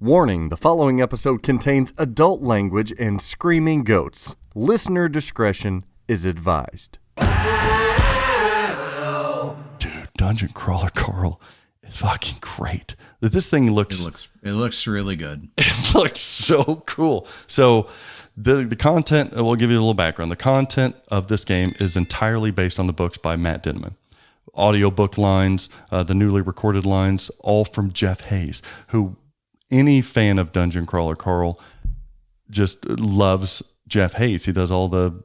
Warning, the following episode contains adult language and screaming goats. Listener discretion is advised. Dude, Dungeon Crawler Carl is fucking great. This thing looks... It looks really good. It looks so cool. So the content, we'll give you a little background. The content of this game is entirely based on the books by Matt Dinneman. Audiobook lines, the newly recorded lines, all from Jeff Hayes, who any fan of Dungeon Crawler Carl just loves Jeff Hayes. He does all the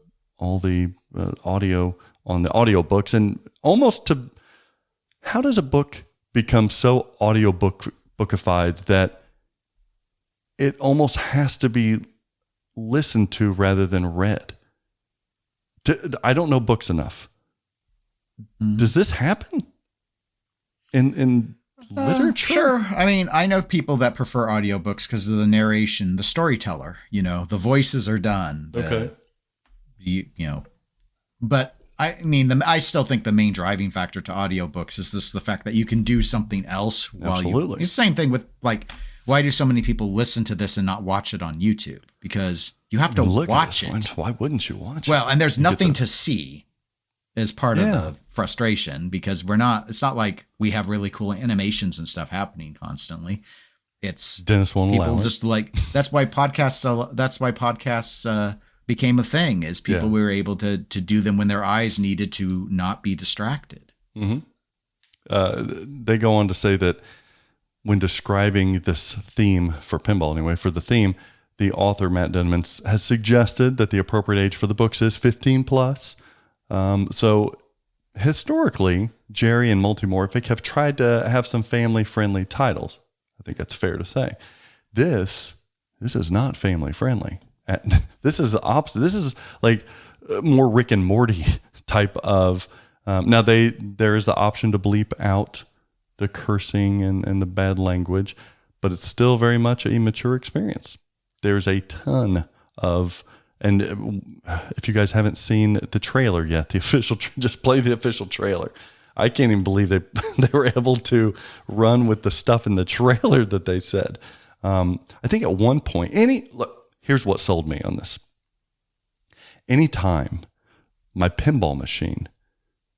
audio on the audiobooks, and almost to how does a book become so bookified that it almost has to be listened to rather than read? I don't know books enough. Mm-hmm. Does this happen in literature? Sure. I mean, I know people that prefer audiobooks because of the narration, the storyteller, the voices are done. Okay. But I mean, I still think the main driving factor to audiobooks is the fact that you can do something else while Absolutely. It's the same thing with why do so many people listen to this and not watch it on YouTube? Because you have to watch it. Why wouldn't you watch it? Well, and there's nothing to see as part of the frustration, because it's not like we have really cool animations and stuff happening constantly. It's Dennis won't allow it. Just that's why podcasts became a thing, is people were able to do them when their eyes needed to not be distracted. Mm-hmm. They go on to say that when describing this theme for pinball, anyway, for the theme, the author, Matt Dinneman, has suggested that the appropriate age for the books is 15 plus. So historically, Jerry and Multimorphic have tried to have some family-friendly titles. I think that's fair to say. This is not family-friendly. This is the opposite. This is like more Rick and Morty type of. Now there is the option to bleep out the cursing and the bad language, but it's still very much a mature experience. There's a ton of. And if you guys haven't seen the trailer yet, the official, just play the official trailer. I can't even believe they were able to run with the stuff in the trailer that they said. I think at one point, here's what sold me on this. Anytime my pinball machine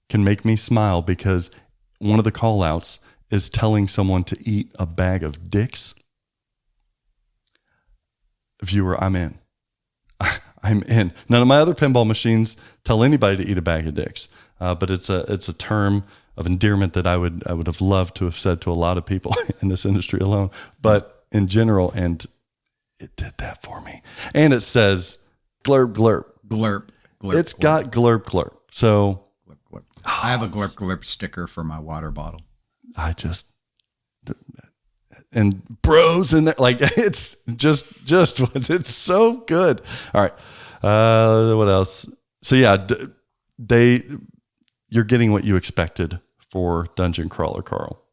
can make me smile because one of the call outs is telling someone to eat a bag of dicks, viewer, I'm in. I'm in. None of my other pinball machines tell anybody to eat a bag of dicks, but it's a term of endearment that I would have loved to have said to a lot of people in this industry alone, but in general, and it did that for me. And it says glurp glurp Glurp. It's got glurp glurp. So glurp, glurp. I have a glurp glurp sticker for my water bottle. And bros in there, it's just it's so good. All right, what else? So yeah, you're getting what you expected for Dungeon Crawler Carl.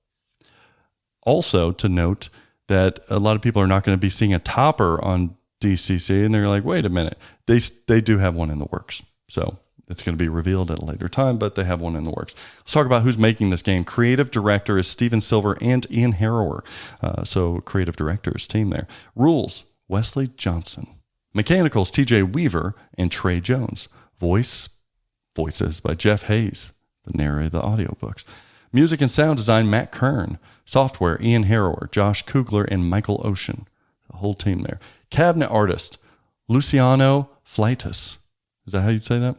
Also to note that a lot of people are not going to be seeing a topper on DCC, and they're like, wait a minute, they do have one in the works. So it's going to be revealed at a later time, but they have one in the works. Let's talk about who's making this game. Creative director is Steven Silver and Ian Harrower. So creative directors team there. Rules, Wesley Johnson. Mechanicals, TJ Weaver and Trey Jones. Voices by Jeff Hayes, the narrator of the audiobooks. Music and sound design, Matt Kern. Software, Ian Harrower, Josh Kugler, and Michael Ocean. The whole team there. Cabinet artist, Luciano Fleitas. Is that how you'd say that?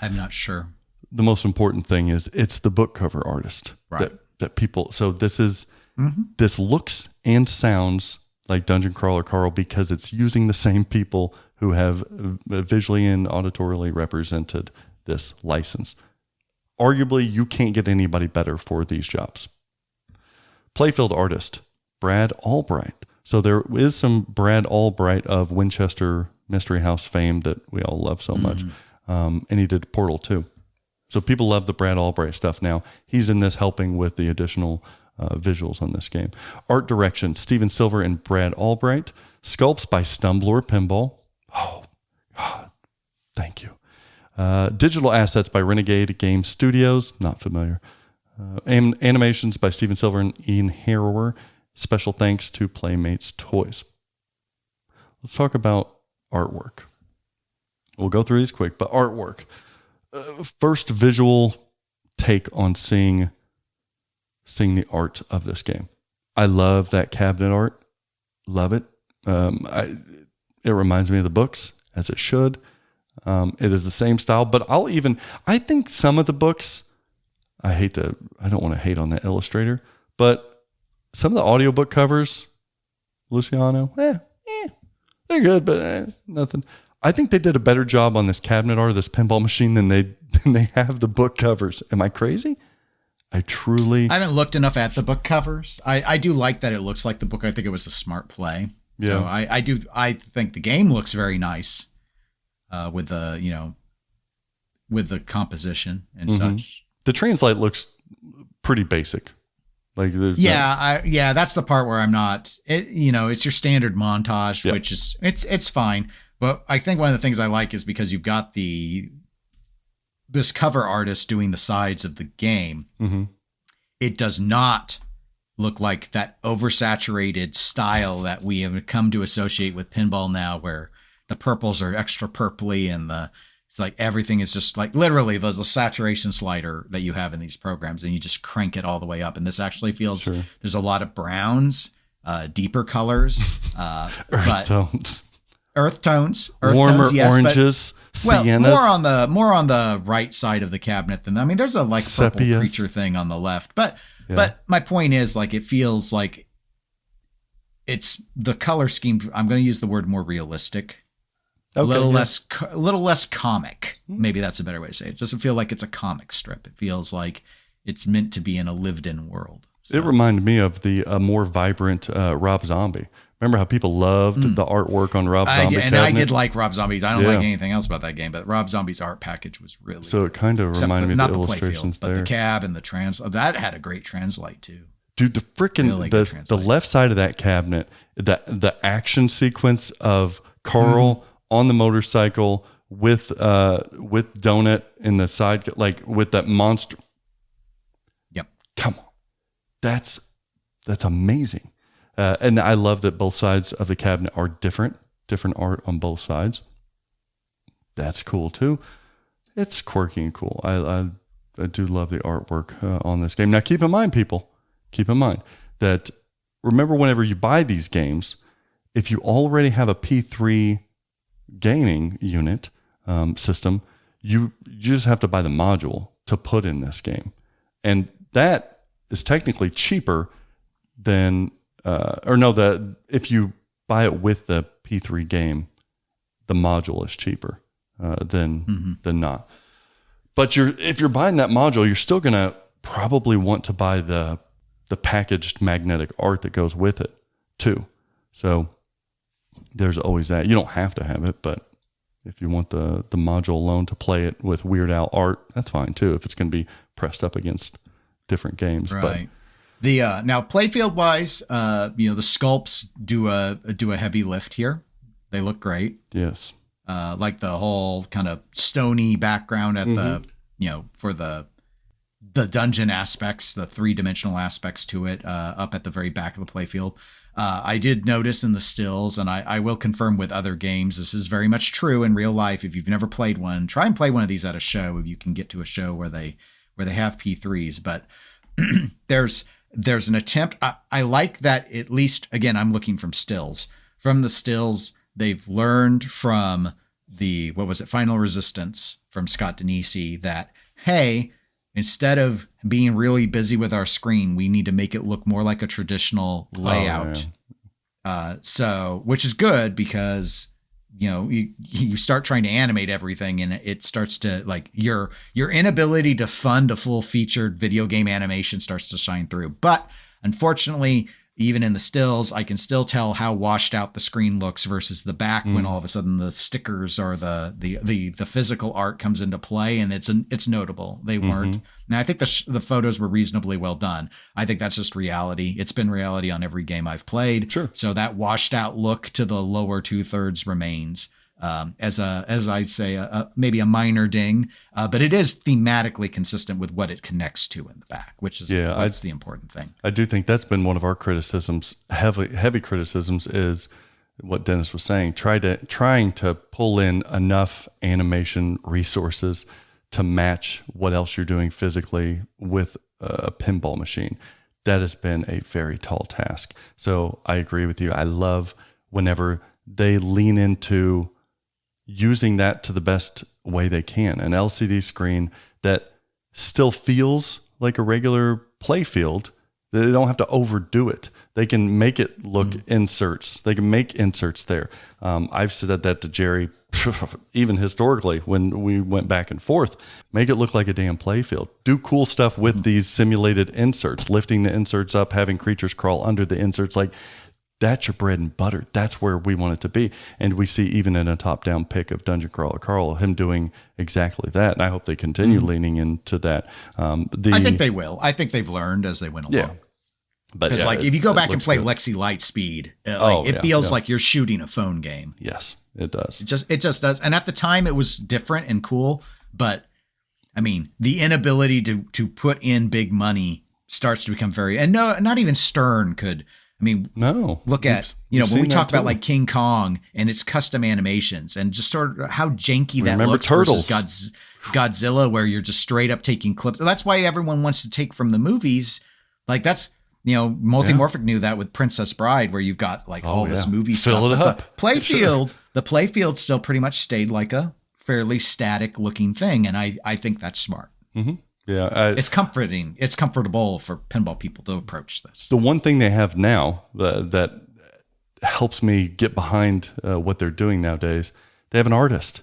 I'm not sure. The most important thing is it's the book cover artist, right? That people. So this looks and sounds like Dungeon Crawler Carl because it's using the same people who have visually and auditorily represented this license. Arguably, you can't get anybody better for these jobs. Playfield artist, Brad Albright. So there is some Brad Albright of Winchester Mystery House fame that we all love so much. And he did Portal 2. So people love the Brad Albright stuff now. He's in this helping with the additional visuals on this game. Art direction, Steven Silver and Brad Albright. Sculpts by Stumbler Pinball. Oh, God. Thank you. Digital assets by Renegade Game Studios. Not familiar. Animations by Steven Silver and Ian Harrower. Special thanks to Playmates Toys. Let's talk about artwork. We'll go through these quick, but artwork. First visual take on seeing the art of this game. I love that cabinet art. Love it. It reminds me of the books, as it should. It is the same style, but I think some of the books, I don't want to hate on that illustrator, but some of the audiobook covers, Luciano, they're good, but nothing. I think they did a better job on this cabinet art, this pinball machine, than they have the book covers. Am I crazy? I haven't looked enough at the book covers. I do like that it looks like the book. I think it was a smart play. Yeah. So I think the game looks very nice with the composition and such. The translate looks pretty basic. Like that's the part where I'm not. It's your standard montage, which is it's fine. But I think one of the things I like is because you've got this cover artist doing the sides of the game. Mm-hmm. It does not look like that oversaturated style that we have come to associate with pinball now, where the purples are extra purpley and it's like everything is just like literally there's a saturation slider that you have in these programs and you just crank it all the way up. And this actually feels there's a lot of browns, deeper colors, earth tones, warmer oranges, siennas. More on the right side of the cabinet than there's a like purple creature thing on the left, but my point is like it feels like it's the color scheme. I'm going to use the word more realistic, a little less comic. Maybe that's a better way to say it. It doesn't feel like it's a comic strip. It feels like it's meant to be in a lived-in world. So. It reminded me of the more vibrant Rob Zombie. Remember how people loved the artwork on Rob Zombie? I did like Rob Zombie. I don't like anything else about that game, but Rob Zombie's art package was really so good. It kind of reminded me of the illustrations there. But the cab and the that had a great translate too. Dude, the freaking really the left side of that cabinet, the action sequence of Carl on the motorcycle with Donut in the side, like with that monster. Yep. Come on, that's amazing. And I love that both sides of the cabinet are different art on both sides. That's cool too. It's quirky and cool. I do love the artwork on this game. Now keep in mind that remember whenever you buy these games, if you already have a P3 gaming unit system, you just have to buy the module to put in this game. And that is technically cheaper than if you buy it with the P3 game, the module is cheaper than not. But if you're buying that module, you're still gonna probably want to buy the packaged magnetic art that goes with it too. So there's always that. You don't have to have it, but if you want the module alone to play it with Weird Al art, that's fine too. If it's going to be pressed up against different games, right. But now playfield wise, the sculpts do a heavy lift here. They look great. Yes. Like the whole kind of stony background at the for the dungeon aspects, the 3-dimensional aspects to it, up at the very back of the playfield. I did notice in the stills, and I will confirm with other games, this is very much true in real life. If you've never played one, try and play one of these at a show if you can get to a show where they have P3s. But there's an attempt. I like that, at least, again, I'm looking from stills. From the stills, they've learned from the, Final Resistance from Scott Denisi that, hey, instead of being really busy with our screen, we need to make it look more like a traditional layout. So, which is good because, you start trying to animate everything and it starts to like your inability to fund a full featured video game animation starts to shine through. But unfortunately, even in the stills, I can still tell how washed out the screen looks versus the back when all of a sudden the stickers or the physical art comes into play, and it's notable. They weren't. Now I think the photos were reasonably well done. I think that's just reality. It's been reality on every game I've played. Sure. So that washed out look to the lower 2/3 remains. as I'd say, maybe a minor ding, but it is thematically consistent with what it connects to in the back, which is that's the important thing. I do think that's been one of our criticisms, heavy criticisms, is what Dennis was saying, trying to pull in enough animation resources to match what else you're doing physically with a pinball machine. That has been a very tall task. So I agree with you. I love whenever they lean into using that to the best way they can. An LCD screen that still feels like a regular play field. They don't have to overdo it. They can make it look inserts. They can make inserts there. I've said that to Jerry, even historically, when we went back and forth. Make it look like a damn play field. Do cool stuff with these simulated inserts, lifting the inserts up, having creatures crawl under the inserts. Like, that's your bread and butter. That's where we want it to be. And we see even in a top-down pick of Dungeon Crawler Carl, him doing exactly that. And I hope they continue leaning into that. I think they will. I think they've learned as they went along. Yeah. But because if you go back and play Lexi Lightspeed, it feels like you're shooting a phone game. Yes, it does. It just does. And at the time, it was different and cool. But I mean, the inability to put in big money starts to become not even Stern could. I mean, look at, when we talk about like King Kong and its custom animations and just sort of how janky that looks Turtles versus Godzilla, where you're just straight up taking clips. That's why everyone wants to take from the movies. Like that's, Multimorphic knew that with Princess Bride, where you've got like all this movie stuff. Fill it up. The playfield still pretty much stayed like a fairly static looking thing. And I think that's smart. Mm-hmm. Yeah, it's comforting. It's comfortable for pinball people to approach this. The one thing they have now that helps me get behind what they're doing nowadays, they have an artist.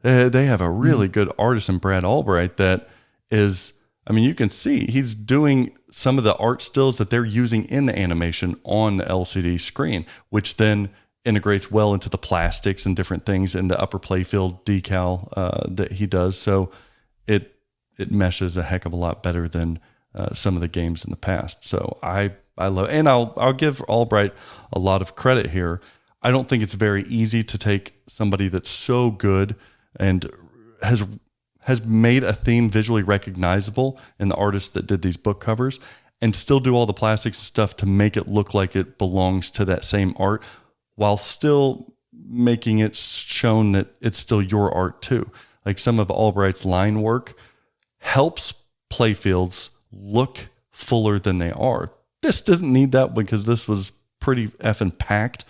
They have a really good artist in Brad Albright that is, I mean, you can see he's doing some of the art stills that they're using in the animation on the LCD screen, which then integrates well into the plastics and different things in the upper playfield decal that he does. So it meshes a heck of a lot better than some of the games in the past. So I love, and I'll give Albright a lot of credit here. I don't think it's very easy to take somebody that's so good and has made a theme visually recognizable in the artist that did these book covers and still do all the plastics and stuff to make it look like it belongs to that same art while still making it shown that it's still your art too. Like some of Albright's line work helps playfields look fuller than they are. This doesn't need that because this was pretty effing packed.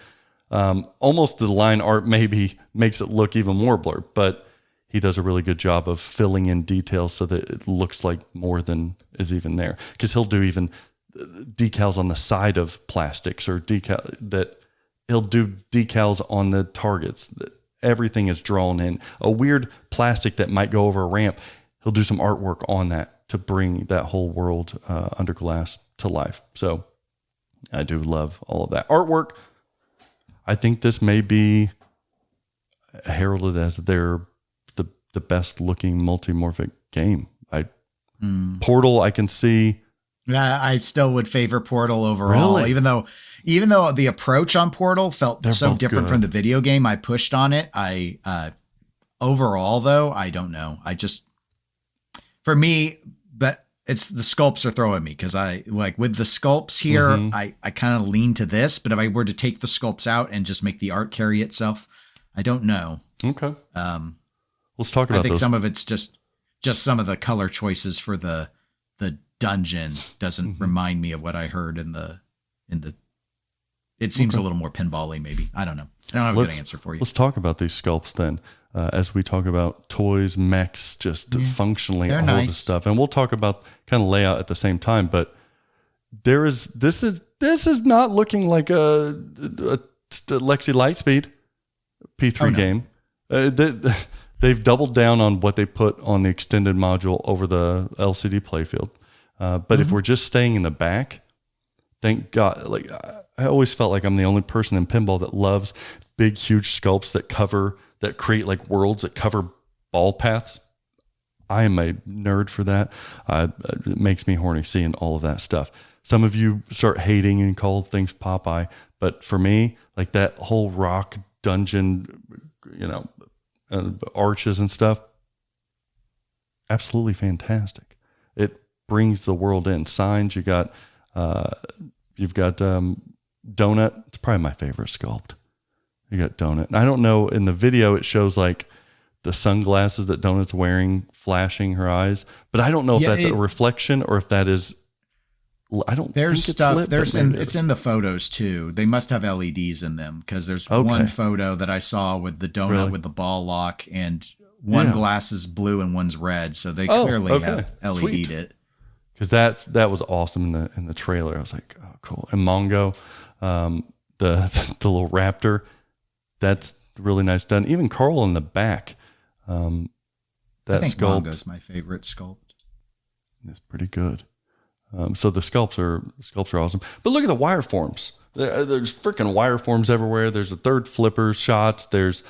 Almost the line art maybe makes it look even more blurred, but he does a really good job of filling in details so that it looks like more than is even there. Because he'll do even decals on the side of plastics or he'll do decals on the targets. Everything is drawn in. A weird plastic that might go over a ramp, he'll do some artwork on that to bring that whole world under glass to life. So I do love all of that artwork. I think this may be heralded as the best looking multimorphic game. Portal, I can see. I still would favor Portal overall, Really? even though the approach on Portal felt so different from the video game I pushed on it. Overall though, I don't know. For me, but it's the sculpts are throwing me because I like with the sculpts here, I kind of lean to this, but if I were to take the sculpts out and just make the art carry itself, I don't know. Okay. Let's talk about I think those. some of it's just some of the color choices for the dungeon doesn't remind me of what I heard in the it seems a little more pinball-y maybe. I don't know. I don't have a good answer for you. Let's talk about these sculpts then. As we talk about toys, mechs, just functionally all nice. this stuff. And we'll talk about kind of layout at the same time, but this is not looking like a Lexi Lightspeed P3 game. They've doubled down on what they put on the extended module over the LCD playfield. But if we're just staying in the back, thank God, like I always felt like I'm the only person in pinball that loves big, huge sculpts that create like worlds that cover ball paths. I am a nerd for that. It makes me horny seeing all of that stuff. Some of you start hating and call things Popeye, but for me, like that whole rock dungeon arches and stuff. Absolutely fantastic. It brings the world in. Signs, you've got Donut. It's probably my favorite sculpt. You got Donut. And I don't know, in the video it shows like the sunglasses that Donut's wearing flashing her eyes, but I don't know if that's a reflection or if that is. I don't there's think stuff it's lit, it's in the photos too. They must have LEDs in them, because there's one photo that I saw with the donut with the ball lock, and one glass is blue and one's red, so they clearly have LED'd it. Because that was awesome in the trailer. I was like, oh, cool. And Mongo, the little raptor, that's really nice done. Even Carl in the back, that I think sculpt. Mongo's my favorite sculpt. It's pretty good. So the sculpts are awesome. But look at the wire forms. There's freaking wire forms everywhere. There's a third flipper shots. There's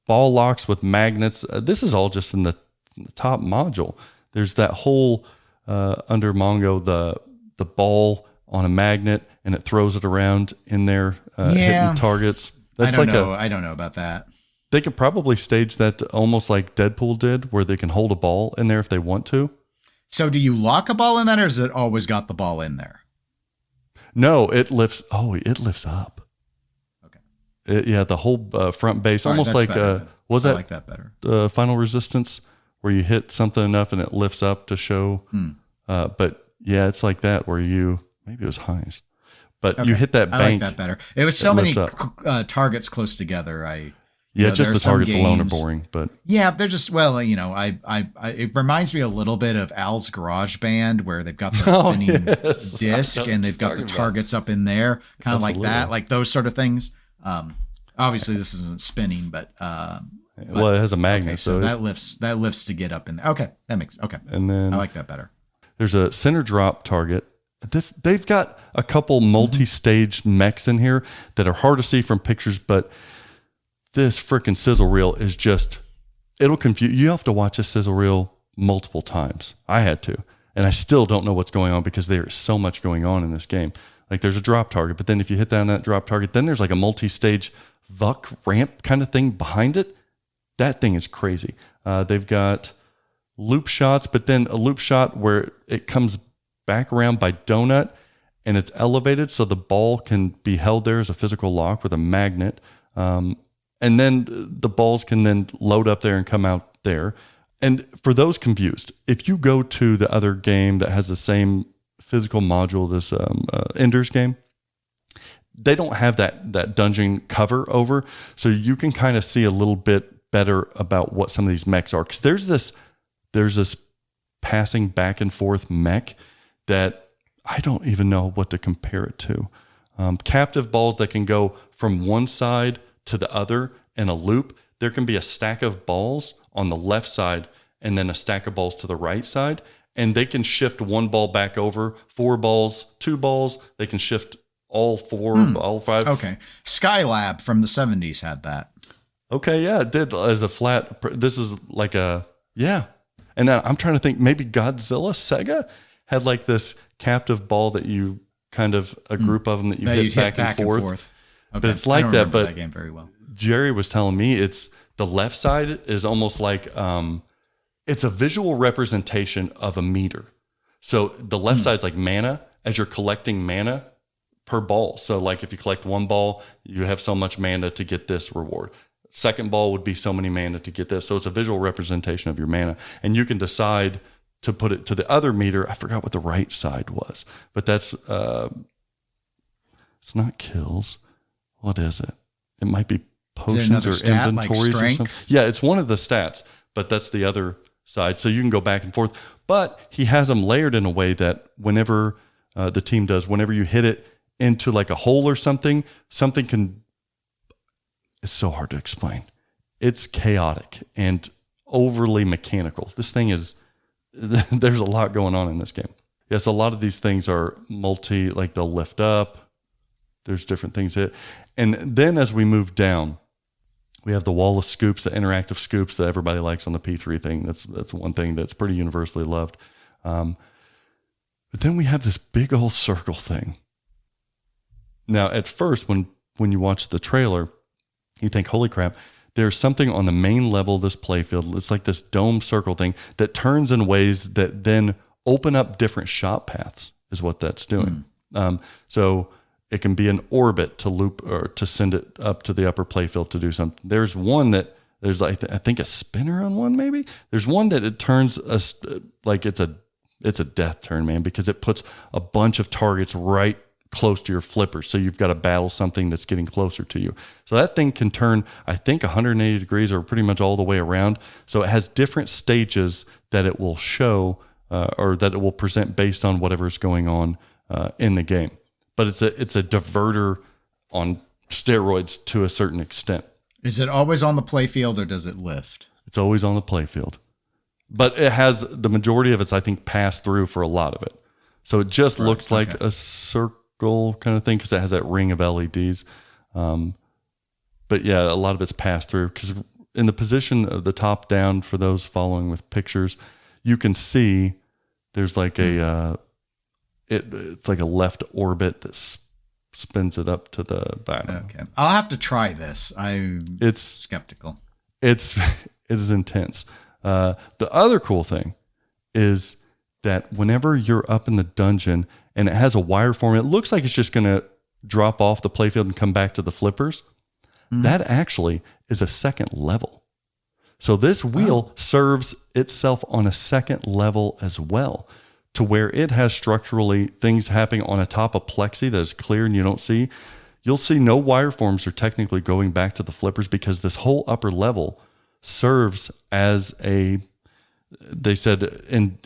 ball locks with magnets. This is all just in the top module. There's that whole under Mongo, the ball on a magnet, and it throws it around in there, hitting targets. I don't know about that. They could probably stage that almost like Deadpool did, where they can hold a ball in there if they want to. So do you lock a ball in that, or has it always got the ball in there? No, it lifts. Oh, it lifts up. Okay. The whole front base, almost like I like that better. Final Resistance, where you hit something enough and it lifts up to show. But yeah, it's like that where maybe it was Heinz, but you hit that bank. I like that better. It was so many targets close together. Just the targets alone are boring, but they're just it reminds me a little bit of Al's Garage Band, where they've got the spinning disc and they've got the targets up in there, kind of like that, like those sort of things. Obviously this isn't spinning, but it has a magnet, so that lifts to get up in there. Okay, and then I like that better. There's a center drop target. They've got a couple multi-stage mechs in here that are hard to see from pictures, but this freaking sizzle reel is it'll confuse you. Have to watch a sizzle reel multiple times. I had to, and I still don't know what's going on, because there is so much going on in this game. Like, there's a drop target, but then if you hit down that drop target, then there's like a multi-stage VUC ramp kind of thing behind it. That thing is crazy. They've got loop shots, but then a loop shot where it comes back around by Donut and it's elevated so the ball can be held there as a physical lock with a magnet. And then the balls can then load up there and come out there. And for those confused, if you go to the other game that has the same physical module, this Ender's game, they don't have that dungeon cover over. So you can kind of see a little bit better about what some of these mechs are. Because there's this passing back and forth mech that I don't even know what to compare it to. Captive balls that can go from one side to the other in a loop. There can be a stack of balls on the left side and then a stack of balls to the right side, and they can shift one ball back over, 4 balls, 2 balls. They can shift all 4, all 5. Okay. Skylab from the 70s had that. Okay, yeah, it did as a flat. This is like And now I'm trying to think, maybe Godzilla Sega had like this captive ball that you kind of, a group of them that you hit back and forth. Okay. But it's like that. But that game very well. Jerry was telling me it's the left side is almost like it's a visual representation of a meter. So the left side's like mana, as you're collecting mana per ball. So like if you collect 1 ball, you have so much mana to get this reward. Second ball would be so many mana to get this. So it's a visual representation of your mana, and you can decide to put it to the other meter. I forgot what the right side was, but that's it's not kills. What is it? It might be potions or stat, inventories like or something. Yeah, it's one of the stats, but that's the other side. So you can go back and forth. But he has them layered in a way that whenever the team does, whenever you hit it into like a hole or something can. It's so hard to explain. It's chaotic and overly mechanical. This thing is. There's a lot going on in this game. Yes, a lot of these things are like they'll lift up. There's different things that, and then as we move down, we have the wall of scoops, the interactive scoops that everybody likes on the P3 thing. That's one thing that's pretty universally loved. But then we have this big old circle thing. Now, at first, when you watch the trailer, you think, holy crap, there's something on the main level of this playfield. It's like this dome circle thing that turns in ways that then open up different shot paths is what that's doing. So it can be an orbit to loop or to send it up to the upper playfield to do something. There's one that there's like, I think a spinner on one, maybe there's one that it turns like it's a death turn, man, because it puts a bunch of targets right close to your flipper. So you've got to battle something that's getting closer to you. So that thing can turn, I think 180 degrees or pretty much all the way around. So it has different stages that it will show or that it will present based on whatever's going on in the game. But it's a diverter on steroids to a certain extent. Is it always on the playfield or does it lift? It's always on the playfield. But it has the majority of it's, I think, passed through for a lot of it. So it just looks like a circle kind of thing because it has that ring of LEDs. But yeah, a lot of it's passed through because in the position of the top down for those following with pictures, you can see there's like it's like a left orbit that spins it up to the back. Okay. I'll have to try this. It's skeptical. It is intense. The other cool thing is that whenever you're up in the dungeon and it has a wire form, it looks like it's just going to drop off the playfield and come back to the flippers. That actually is a second level. So this wheel serves itself on a second level as well, to where it has structurally things happening on a top of plexi that is clear and you don't see. You'll see no wire forms are technically going back to the flippers because this whole upper level serves as they said in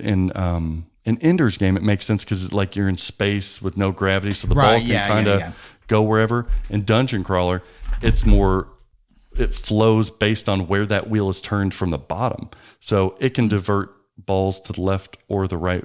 Ender's Game, it makes sense because like you're in space with no gravity, so the ball can kind of go wherever. In Dungeon Crawler, it flows based on where that wheel is turned from the bottom. So it can divert balls to the left or the right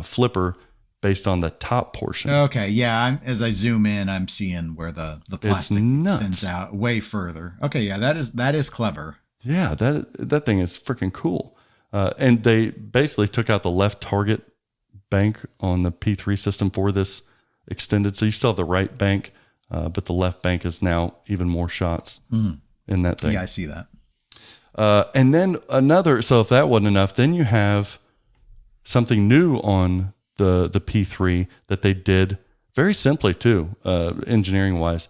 flipper based on the top portion. Okay, yeah. As I zoom in, I'm seeing where the plastic sends out way further. Okay, yeah, that is clever. Yeah, that thing is freaking cool. And they basically took out the left target bank on the P3 system for this extended. So you still have the right bank, but the left bank is now even more shots in that thing. Yeah, I see that. And then so if that wasn't enough, then you have something new on the P3 that they did very simply too, engineering wise.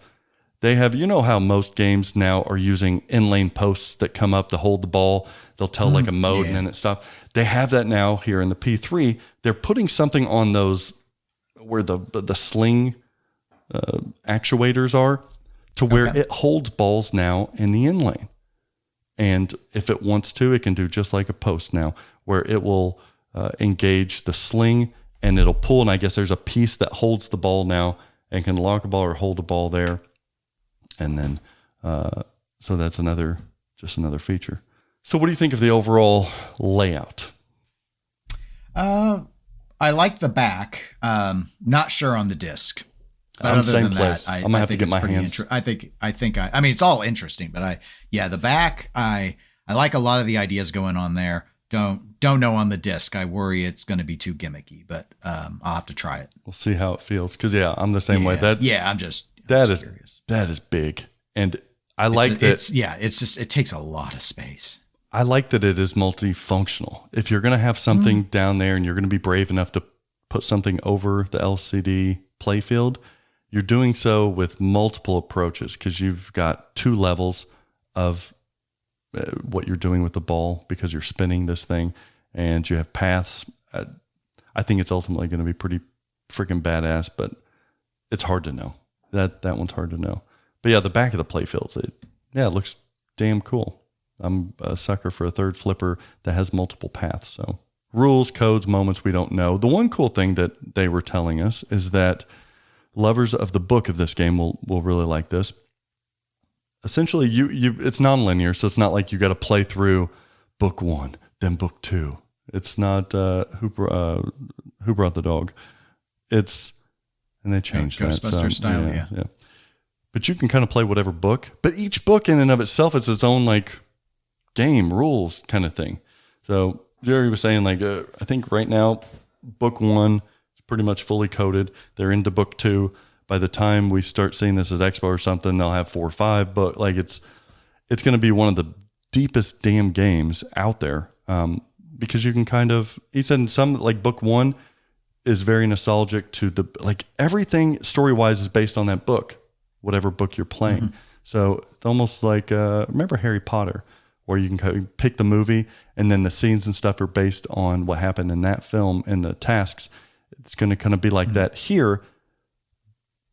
They have, you know how most games now are using in-lane posts that come up to hold the ball. They'll tell like a mode and then it stops. They have that now here in the P3. They're putting something on those where the sling actuators are to where it holds balls now in the in-lane. And if it wants to, it can do just like a post now where it will engage the sling and it'll pull. And I guess there's a piece that holds the ball now and can lock a ball or hold a ball there. And then, so that's just another feature. So what do you think of the overall layout? I like the back. Not sure on the disc. But I'm other same than place. that, I'm gonna have to get my hands. I mean, it's all interesting, but the back, I like a lot of the ideas going on there. Don't know on the disc. I worry it's going to be too gimmicky, but I'll have to try it. We'll see how it feels. Cause I'm the same way. I'm curious. That is big. And I like that. It takes a lot of space. I like that it is multifunctional. If you're going to have something down there and you're going to be brave enough to put something over the LCD playfield, you're doing so with multiple approaches because you've got two levels of what you're doing with the ball because you're spinning this thing and you have paths. I think it's ultimately going to be pretty freaking badass, but it's hard to know. That one's hard to know. But yeah, the back of the playfield, it looks damn cool. I'm a sucker for a third flipper that has multiple paths. So rules, codes, moments we don't know. The one cool thing that they were telling us is that lovers of the book of this game will really like this. Essentially, it's nonlinear, so it's not like you got to play through book 1, then book 2. It's not Who Brought the Dog. And they changed that. Ghostbuster style, yeah. But you can kind of play whatever book. But each book in and of itself is its own like game rules kind of thing. So Jerry was saying like I think right now book 1 is pretty much fully coded. They're into book 2. By the time we start seeing this at Expo or something, they'll have 4 or 5. But like it's going to be one of the deepest damn games out there. Because you can kind of, he said in some, like book one is very nostalgic to the, like everything story-wise is based on that book, whatever book you're playing. Mm-hmm. So it's almost like, remember Harry Potter, where you can kind of pick the movie and then the scenes and stuff are based on what happened in that film and the tasks. It's going to kind of be like that here.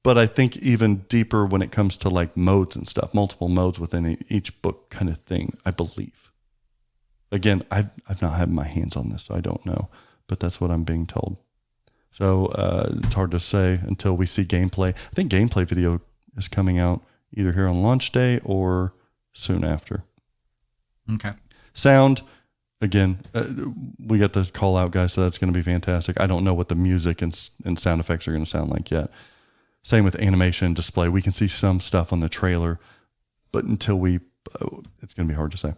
But I think even deeper when it comes to like modes and stuff, multiple modes within each book kind of thing, I believe. Again, I've not had my hands on this, so I don't know, but that's what I'm being told. So it's hard to say until we see gameplay. I think gameplay video is coming out either here on launch day or soon after. Okay. Sound, again, we got the call out, guys, so that's going to be fantastic. I don't know what the music and sound effects are going to sound like yet. Same with animation and display. We can see some stuff on the trailer, but until it's going to be hard to say.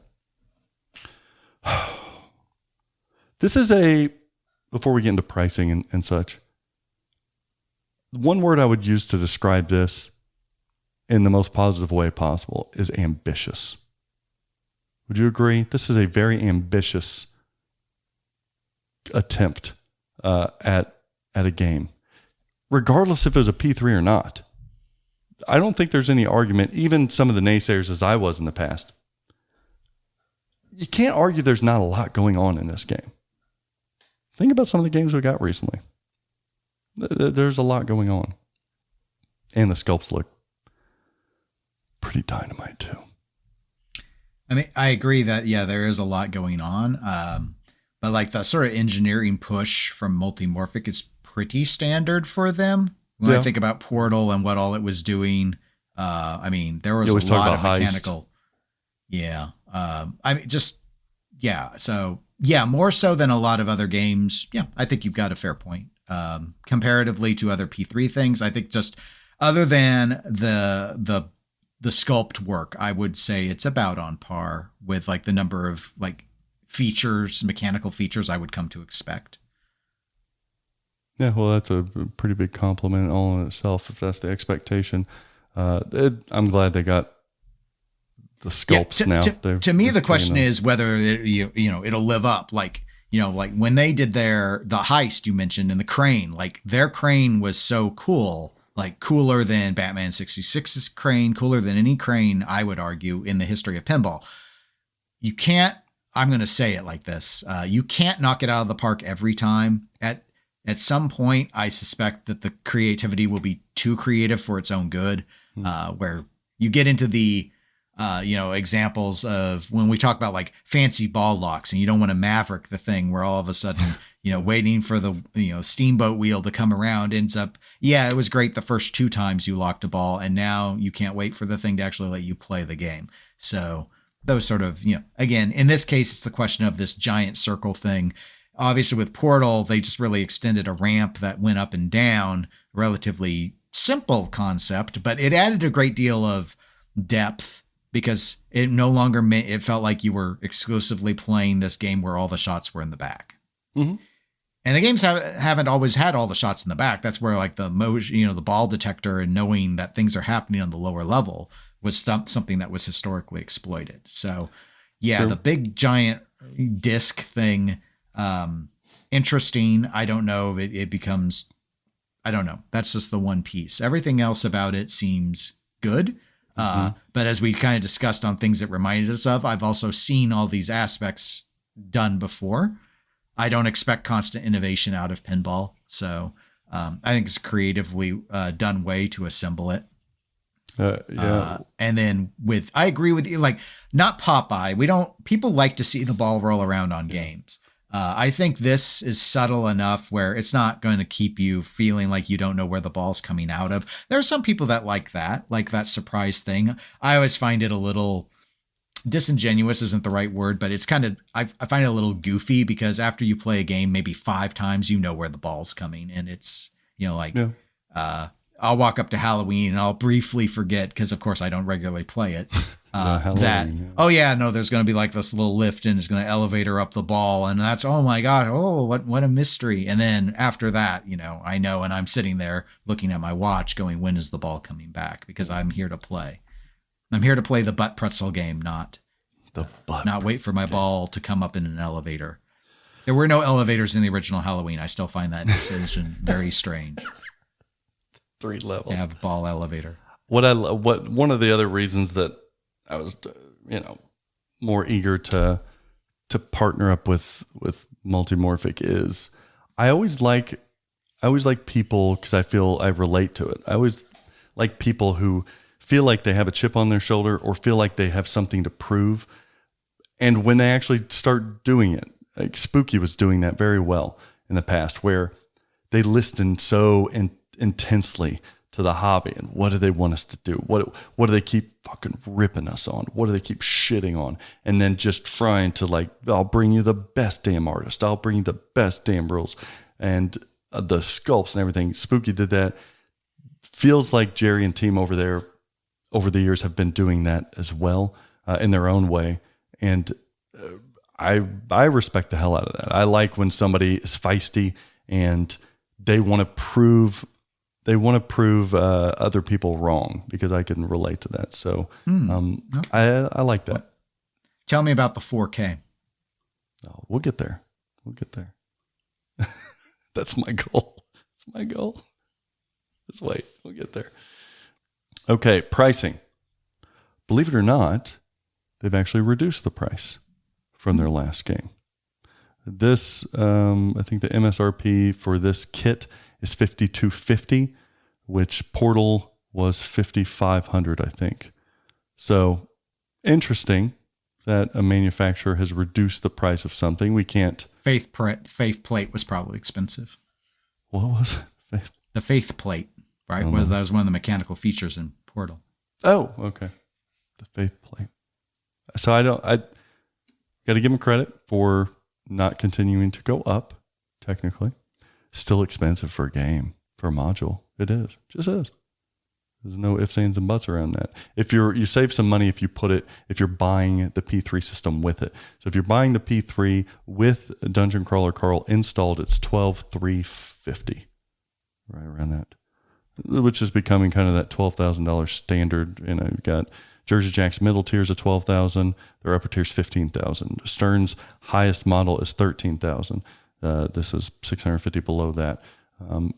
This is before we get into pricing and such, one word I would use to describe this in the most positive way possible is ambitious. Would you agree? This is a very ambitious attempt at a game, regardless if it was a P3 or not. I don't think there's any argument, even some of the naysayers as I was in the past. You can't argue there's not a lot going on in this game. Think about some of the games we got recently. There's a lot going on. And the sculpts look pretty dynamite too. I mean, I agree that, yeah, there is a lot going on. But like the sort of engineering push from multimorphic is pretty standard for them. When I think about Portal and what all it was doing, I mean, there was a lot of mechanical. Yeah. I mean, so yeah, more so than a lot of other games. Yeah, I think you've got a fair point. Comparatively to other P3 things, I think just other than the sculpt work, I would say it's about on par with like the number of like features, mechanical features I would come to expect. Yeah, well, that's a pretty big compliment all in itself, if that's the expectation. I'm glad they got the sculpts now. To me, the question is whether it'll live up. Like when they did the heist you mentioned and the crane, like their crane was so cool, like cooler than Batman 66's crane, cooler than any crane, I would argue, in the history of pinball. You can't, I'm going to say it like this. You can't knock it out of the park every time. At some point, I suspect that the creativity will be too creative for its own good, where you get into the, examples of when we talk about like fancy ball locks and you don't want to Maverick the thing where all of a sudden, waiting for the, steamboat wheel to come around ends up, yeah, it was great the first 2 times you locked a ball and now you can't wait for the thing to actually let you play the game. So those sort of, again, in this case, it's the question of this giant circle thing. Obviously with Portal, they just really extended a ramp that went up and down, relatively simple concept, but it added a great deal of depth because it no longer it felt like you were exclusively playing this game where all the shots were in the back. Mm-hmm. And the games haven't always had all the shots in the back. That's where like the the ball detector and knowing that things are happening on the lower level was something that was historically exploited. So yeah, True. The big giant disc thing, interesting. I don't know if it becomes, I don't know. That's just the one piece. Everything else about it seems good. But as we kind of discussed on things that reminded us of, I've also seen all these aspects done before. I don't expect constant innovation out of pinball. So I think it's a creatively done way to assemble it. And then I agree with you, like not Popeye. People like to see the ball roll around on games. I think this is subtle enough where it's not going to keep you feeling like you don't know where the ball's coming out of. There are some people that like that surprise thing. I always find it a little disingenuous isn't the right word, but it's kind of, I find it a little goofy because after you play a game, maybe 5 times, you know where the ball's coming. And it's, I'll walk up to Halloween and I'll briefly forget because of course I don't regularly play it. There's going to be like this little lift and it's going to elevator up the ball. And that's, oh my God. Oh, what a mystery. And then after that, I know, and I'm sitting there looking at my watch going, when is the ball coming back? Because I'm here to play. I'm here to play the butt pretzel game, not wait for my ball to come up in an elevator. There were no elevators in the original Halloween. I still find that decision very strange. 3 levels. To have a ball elevator. One of the other reasons that I was, more eager to partner up with multimorphic is I always like people, because I feel I relate to it. I always like people who feel like they have a chip on their shoulder or feel like they have something to prove. And when they actually start doing it, like Spooky was doing that very well in the past, where they listen so intensely to the hobby and what do they want us to do? What do they keep fucking ripping us on? What do they keep shitting on? And then just trying to I'll bring you the best damn artist. I'll bring you the best damn rules and the sculpts and everything. Spooky did that. Feels like Jerry and team over there over the years have been doing that as well in their own way. And I respect the hell out of that. I like when somebody is feisty and they want to prove other people wrong, because I can relate to that. So I like that. Tell me about the 4K. Oh, we'll get there. That's my goal. Just wait. We'll get there. Okay, pricing. Believe it or not, they've actually reduced the price from their last game. This, I think the MSRP for this kit is $5,250, which Portal was $5,500, I think. So interesting that a manufacturer has reduced the price of something. We can't. Faith plate was probably expensive. What was it? The Faith plate, right? Well, that was one of the mechanical features in Portal. Oh, okay. The Faith plate. So I got to give them credit for not continuing to go up, technically. Still expensive for a game, for a module. It is. Just is. There's no ifs, ands, and buts around that. You save some money if you're buying the P3 system with it. So if you're buying the P3 with Dungeon Crawler Carl installed, it's $12,350. Right around that. Which is becoming kind of that $12,000 standard. You've got Jersey Jack's middle tiers of $12,000. Their upper tier's $15,000. Stern's highest model is $13,000. This is $650 below that.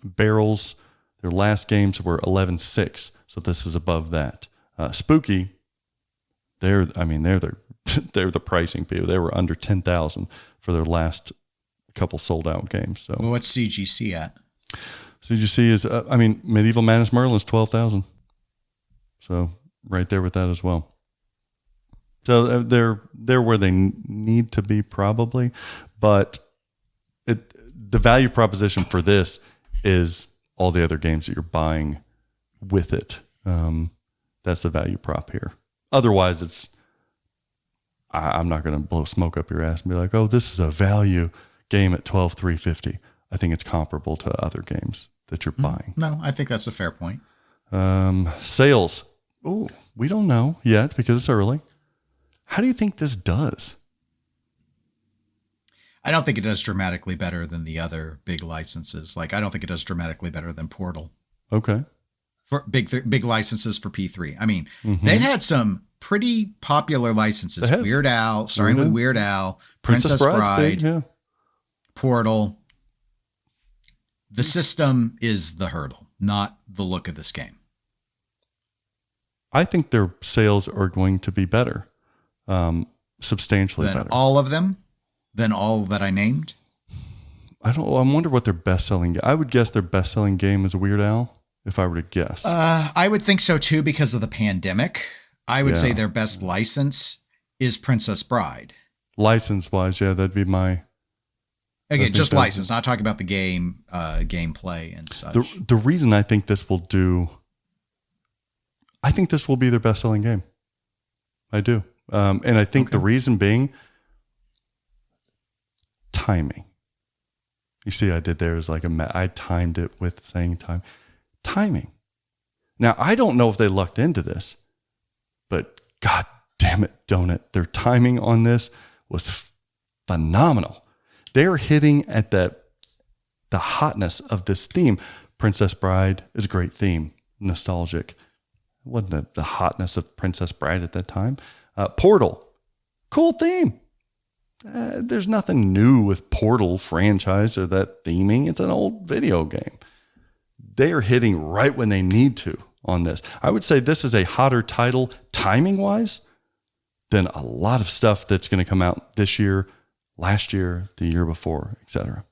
Barrels, their last games were 11.6, so this is above that. Spooky, they're the pricing people. They were under $10,000 for their last couple sold out games. So what's CGC at? CGC is Medieval Madness Merlin is $12,000. So right there with that as well. So they're where they need to be probably, but the value proposition for this is all the other games that you're buying with it. That's the value prop here. Otherwise, I'm not going to blow smoke up your ass and be like, oh, this is a value game at $12,350. I think it's comparable to other games that you're buying. No, I think that's a fair point. Sales. Oh, we don't know yet because it's early. How do you think this does? I don't think it does dramatically better than the other big licenses. I don't think it does dramatically better than Portal. Okay. For big licenses for P3. I mean, they've had some pretty popular licenses. Weird Al, starting with Weird Al, Princess Bride, big, Portal. The system is the hurdle, not the look of this game. I think their sales are going to be better, substantially better. All of them? Than all that I named? I wonder what their best-selling. I would guess their best-selling game is Weird Al, if I were to guess. I would think so too because of the pandemic. I would say their best license is Princess Bride. License-wise, yeah, that'd be my. Again, just license. Not talking about the game, gameplay and such. The reason I think this will do. I think this will be their best-selling game. I do, and I think the reason being. Timing. You see, I did there is I timed it with saying timing. Now, I don't know if they lucked into this, but God damn it, don't it? Their timing on this was phenomenal. They're hitting at the hotness of this theme. Princess Bride is a great theme, nostalgic. It wasn't the hotness of Princess Bride at that time. Portal, cool theme. There's nothing new with Portal franchise or that theming. It's an old video game. They are hitting right when they need to on this. I would say this is a hotter title timing-wise than a lot of stuff that's going to come out this year, last year, the year before, etc.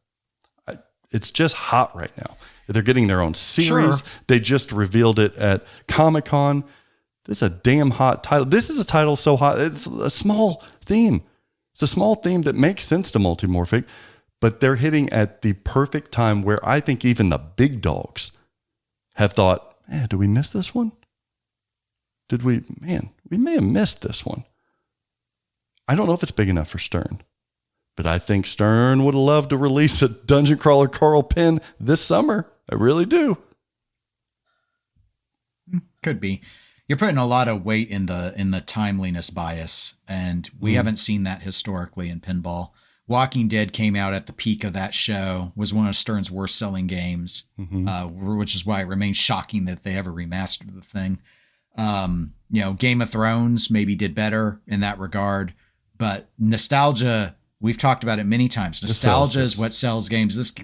It's just hot right now. They're getting their own series. Sure. They just revealed it at Comic-Con. This is a damn hot title. This is a title so hot. It's a small theme. It's a small theme that makes sense to Multimorphic, but they're hitting at the perfect time where I think even the big dogs have thought, man, did we miss this one? We may have missed this one. I don't know if it's big enough for Stern, but I think Stern would have loved to release a Dungeon Crawler Carl pin this summer. I really do. Could be. You're putting a lot of weight in the timeliness bias, and we haven't seen that historically in pinball. Walking Dead came out at the peak of that show, was one of Stern's worst selling games, which is why it remains shocking that they ever remastered the thing. Game of Thrones maybe did better in that regard, but nostalgia, we've talked about it many times. Nostalgia is what sells games. This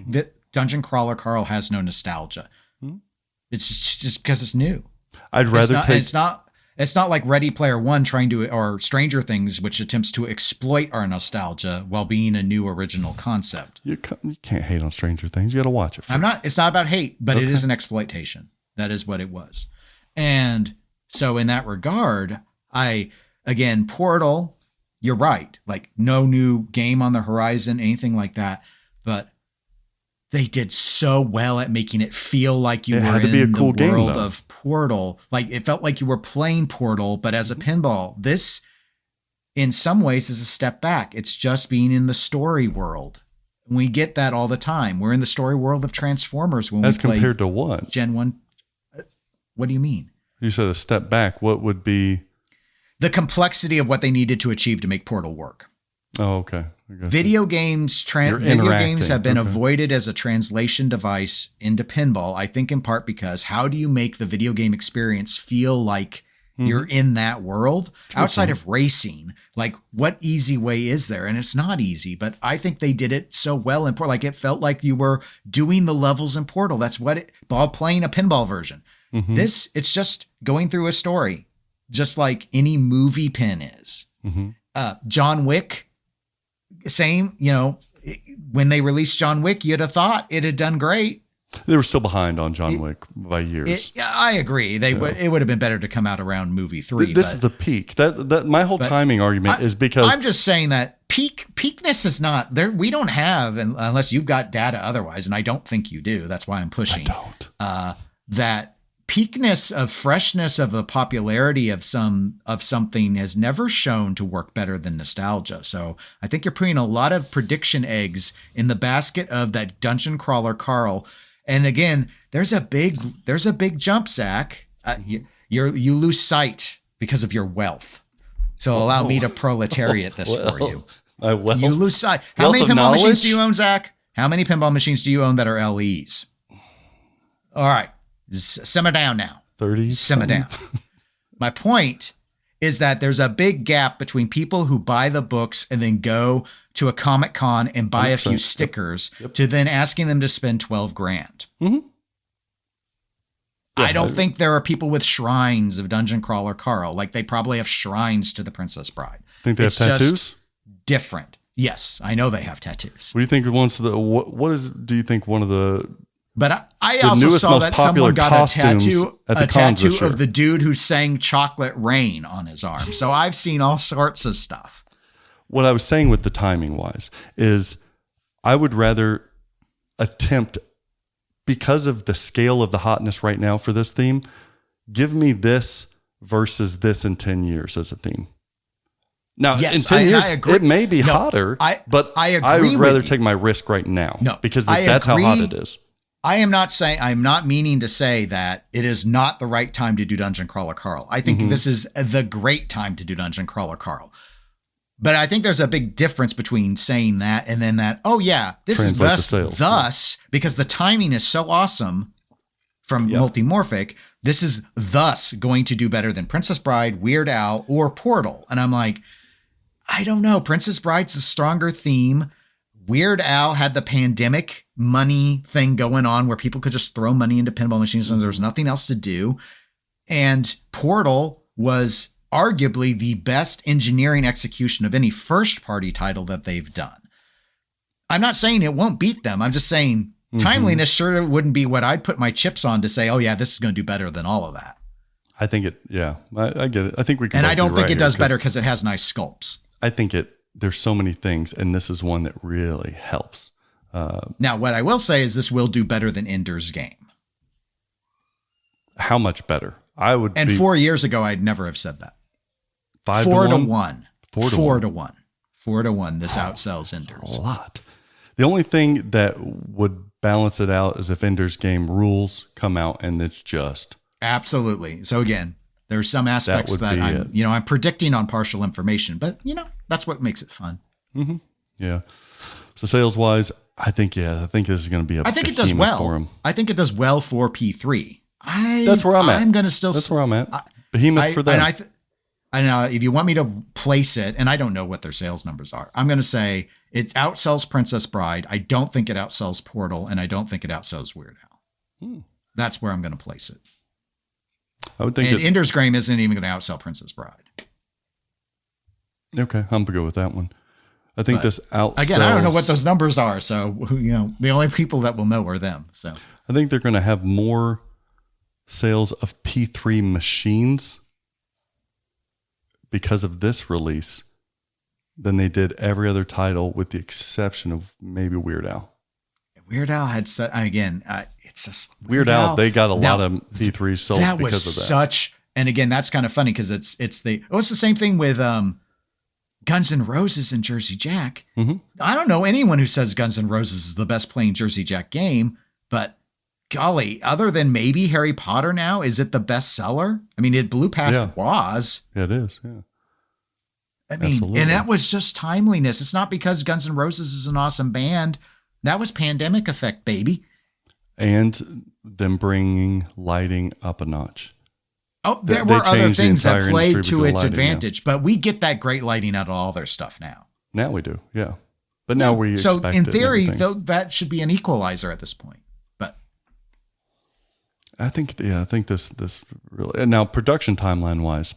Dungeon Crawler Carl has no nostalgia. It's just because it's new. I'd rather It's not like Ready Player One or Stranger Things, which attempts to exploit our nostalgia while being a new original concept. You can't hate on Stranger Things. You got to watch it first. It's not about hate, but it is an exploitation. That is what it was. And so in that regard, Portal, you're right. Like no new game on the horizon, anything like that. But they did so well at making it feel like you were in the world of Portal. Like it felt like you were playing Portal, but as a pinball. This, in some ways, is a step back. It's just being in the story world. We get that all the time. We're in the story world of Transformers when as we play compared to what? Gen 1. What do you mean? You said a step back. What would be the complexity of what they needed to achieve to make Portal work? Oh, okay. Video games have been avoided as a translation device into pinball, I think in part because how do you make the video game experience feel like you're in that world outside of racing? Like what easy way is there? And it's not easy, but I think they did it so well in Portal. Like it felt like you were doing the levels in Portal. That's what playing a pinball version. It's just going through a story, just like any movie pin is. John Wick, same, when they released John Wick, you'd have thought it had done great. They were still behind on John Wick by years. I agree. It would have been better to come out around movie 3. This is the peak. That my whole timing argument is because I'm just saying that peakness is not there. We don't have, unless you've got data otherwise, and I don't think you do. That's why I'm pushing. I don't. That peakness of freshness of the popularity of something has never shown to work better than nostalgia. So I think you're putting a lot of prediction eggs in the basket of that Dungeon Crawler Carl. And again, there's a big jump, Zach. You lose sight because of your wealth. So allow me to proletariat this for you. You lose sight. How many pinball machines do you own, Zach? How many pinball machines do you own that are LEs? All right. Simmer down now. 30. Simmer down. My point is that there's a big gap between people who buy the books and then go to a Comic-Con and buy a few stickers to then asking them to spend $12,000. I don't think there are people with shrines of Dungeon Crawler Carl. Like they probably have shrines to the Princess Bride. Think they have tattoos? Different. Yes, I know they have tattoos. What do you think do you think one of the But I also saw that someone got a tattoo of the dude who sang Chocolate Rain on his arm. So I've seen all sorts of stuff. What I was saying with the timing wise is I would rather attempt, because of the scale of the hotness right now for this theme, give me this versus this in 10 years as a theme. Now, in 10 years, it may be hotter, but I would rather take my risk right now because that's how hot it is. I'm not meaning to say that it is not the right time to do Dungeon Crawler Carl. I think this is the great time to do Dungeon Crawler Carl. But I think there's a big difference between saying that and then that, this is thus, because the timing is so awesome from Multimorphic This is thus going to do better than Princess Bride, Weird Al, or Portal. And I'm like, I don't know. Princess Bride's a stronger theme. Weird Al had the pandemic money thing going on where people could just throw money into pinball machines and there was nothing else to do. And Portal was arguably the best engineering execution of any first-party title that they've done. I'm not saying it won't beat them. I'm just saying timeliness sure wouldn't be what I'd put my chips on to say, oh yeah, this is going to do better than all of that. I think it, yeah, I get it. I think we can. And I don't think it does better because it has nice sculpts. I think there's so many things, and this is one that really helps. Now, what I will say is this will do better than Ender's Game. How much better? I would. And 4 years ago, I'd never have said that. 5 4 to 1. 1. 4 to 1. 4 to 1. This outsells Ender's. A lot. The only thing that would balance it out is if Ender's Game rules come out and it's just. Absolutely. So again, there's some aspects that I'm predicting on partial information, but that's what makes it fun. Mm-hmm. Yeah. So sales wise, I think this is going to be I think it does well for him. I think it does well for P3. That's where I'm at. I'm going to still. That's where I'm at. Behemoth for them. And I know if you want me to place it, and I don't know what their sales numbers are, I'm going to say it outsells Princess Bride. I don't think it outsells Portal, and I don't think it outsells Weird Al. That's where I'm going to place it. I would think Ender's Game isn't even going to outsell Princess Bride. Okay, I'm good with that one. I think this outsells. Again, I don't know what those numbers are, so the only people that will know are them. So I think they're going to have more sales of P3 machines because of this release than they did every other title, with the exception of maybe Weird Al. Weird Al had it's just Weird Al. They got a lot of P3s sold because of that. And again, that's kind of funny because it's the same thing with Guns N' Roses and Jersey Jack. Mm-hmm. I don't know anyone who says Guns N' Roses is the best playing Jersey Jack game, but golly, other than maybe Harry Potter now, is it the best seller? I mean, it blew past Woz. Yeah, it is. Yeah. I mean, absolutely. And that was just timeliness. It's not because Guns N' Roses is an awesome band. That was pandemic effect, baby. And them bringing lighting up a notch. Oh, there were other things that played to its advantage, but we get that great lighting out of all their stuff now. Now we do, yeah. But now we expect it. So in theory, though, that should be an equalizer at this point. But I think this really. And now production timeline wise,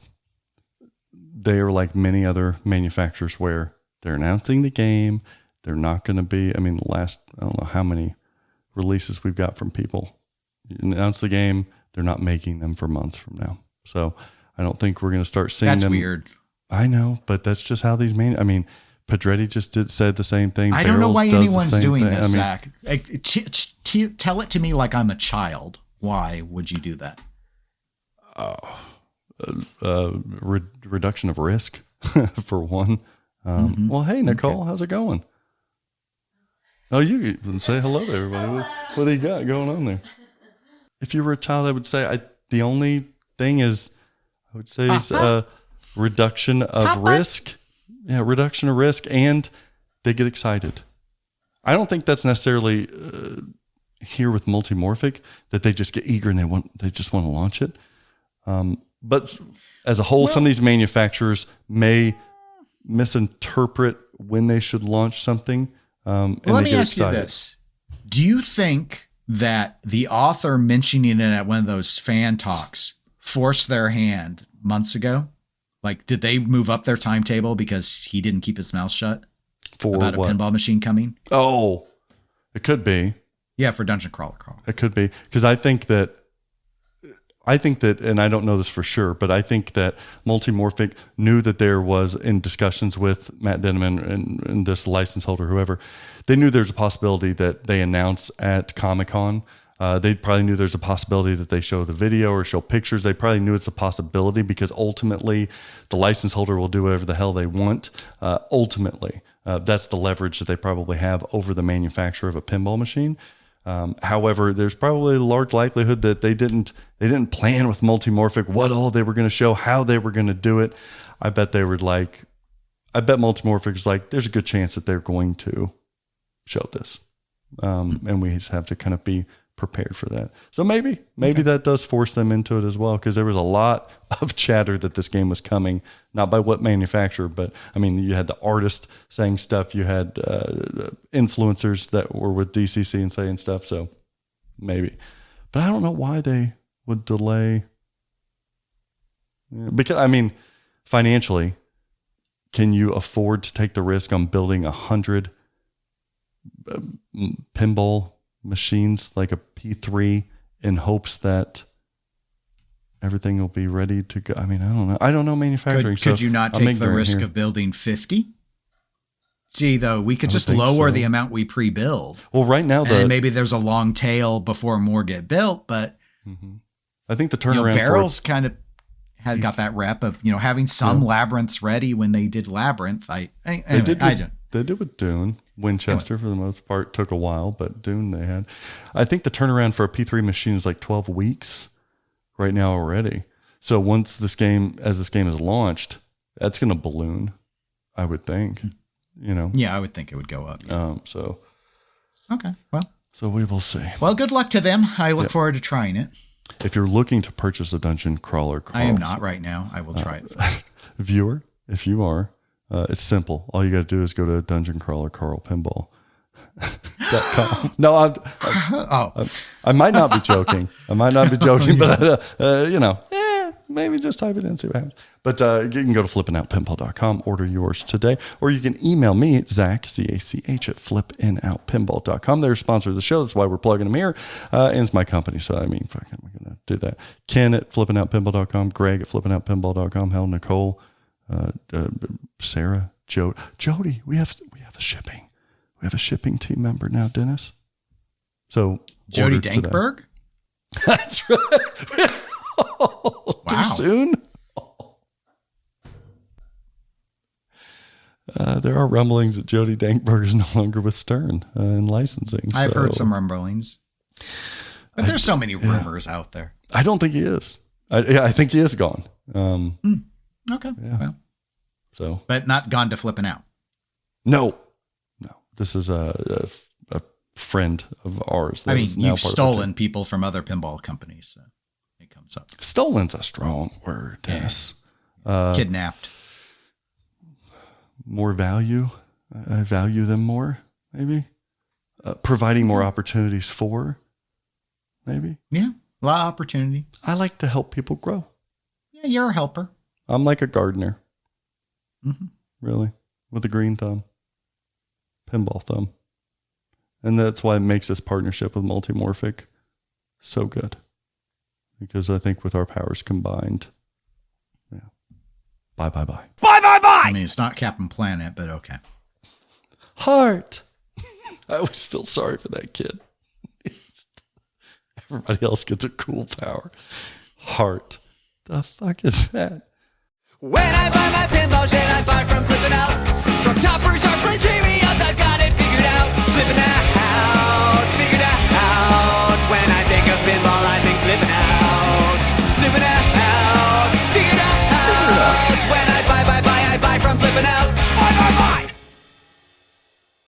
they are like many other manufacturers where they're announcing the game. They're not going to be. I mean, the last I don't know how many releases we've got from people. You announce the game. They're not making them for months from now. So I don't think we're going to start seeing them. That's weird. I know, but that's just how these Pedretti just said the same thing. I don't know why anyone's doing this, Zach. Tell it to me like I'm a child. Why would you do that? Reduction of risk, for one. Well, hey, Nicole, how's it going? Oh, you can say hello to everybody. What do you got going on there? If you were a child, I would say the only thing is reduction of risk. Yeah, reduction of risk, and they get excited. I don't think that's necessarily here with multimorphic, that they just get eager and they just want to launch it. But as a whole, some of these manufacturers may misinterpret when they should launch something. And let me ask you this. Do you think that the author mentioning it at one of those fan talks forced their hand months ago? Like, did they move up their timetable because he didn't keep his mouth shut about a pinball machine coming? Oh, it could be. Yeah, for Dungeon Crawler. It could be. Because I think that, and I don't know this for sure, but I think that Multimorphic knew that there was, in discussions with Matt Denneman and this license holder, whoever, they knew there's a possibility that they announce at Comic-Con. They probably knew there's a possibility that they show the video or show pictures. They probably knew it's a possibility because ultimately the license holder will do whatever the hell they want. Ultimately, that's the leverage that they probably have over the manufacturer of a pinball machine. However, there's probably a large likelihood that they didn't plan with Multimorphic what all they were going to show, how they were going to do it. I bet Multimorphic is like, there's a good chance that they're going to show this. And we just have to kind of be prepared for that. So maybe that does force them into it as well, because there was a lot of chatter that this game was coming, not by what manufacturer, but I mean, you had the artist saying stuff, you had influencers that were with DCC and saying stuff, so maybe. But I don't know why they would delay. Because, I mean, financially, can you afford to take the risk on building 100 pinball machines like a P3 in hopes that everything will be ready to go? I mean, I don't know. I don't know manufacturing. Could you not take the risk of building 50? See, though, we could just lower the amount we pre-build. Well, right now, and maybe there's a long tail before more get built, but I think the turnaround Barrels kind of had got that rep of having some labyrinths ready when they did Labyrinth. They did with Dune. Winchester, for the most part, took a while, but Dune they had. I think the turnaround for a P3 machine is like 12 weeks right now already. So once this game is launched, that's going to balloon, I would think. Yeah, I would think it would go up. So okay, well, so we will see. Well, good luck to them. I look forward to trying it. If you're looking to purchase a dungeon crawler, I am not right now. I will try it first. Viewer, if you are, it's simple. All you got to do is go to Dungeon Crawler Carl Pinball. No, I might not be joking. But maybe just type it in, see what happens. But you can go to flippandoutpinball.com, order yours today, or you can email me at Zach, Z-A-C-H, at flippandoutpinball.com. They're a sponsor of the show. That's why we're plugging them here. And it's my company, so I mean, fucking, we're going to do that. Ken at flippandoutpinball.com, Greg at flippandoutpinball.com, Hell, Nicole, Sarah, Jody. We have a shipping. We have a shipping team member now, Dennis. So Jody Dankberg? That's right. Wow. Too soon? There are rumblings that Jody Dankberg is no longer with Stern in licensing. I've heard some rumblings. But there's so many rumors out there. I don't think he is. I think he is gone. Okay. Yeah. Well. So, but not gone to Flipping Out. No. This is a friend of ours. I mean, you've stolen people from other pinball companies. So it comes up. Stolen's a strong word, Dennis. Kidnapped. More value. I value them more, maybe. Providing more opportunities for, maybe. Yeah, a lot of opportunity. I like to help people grow. Yeah, you're a helper. I'm like a gardener. Mm-hmm. Really, with a green thumb. Pinball thumb. And that's why it makes this partnership with Multimorphic so good. Because I think with our powers combined, Bye. I mean, it's not Captain Planet, but okay. Heart. I always feel sorry for that kid. Everybody else gets a cool power. Heart. The fuck is that? When I buy my pinball shit, I buy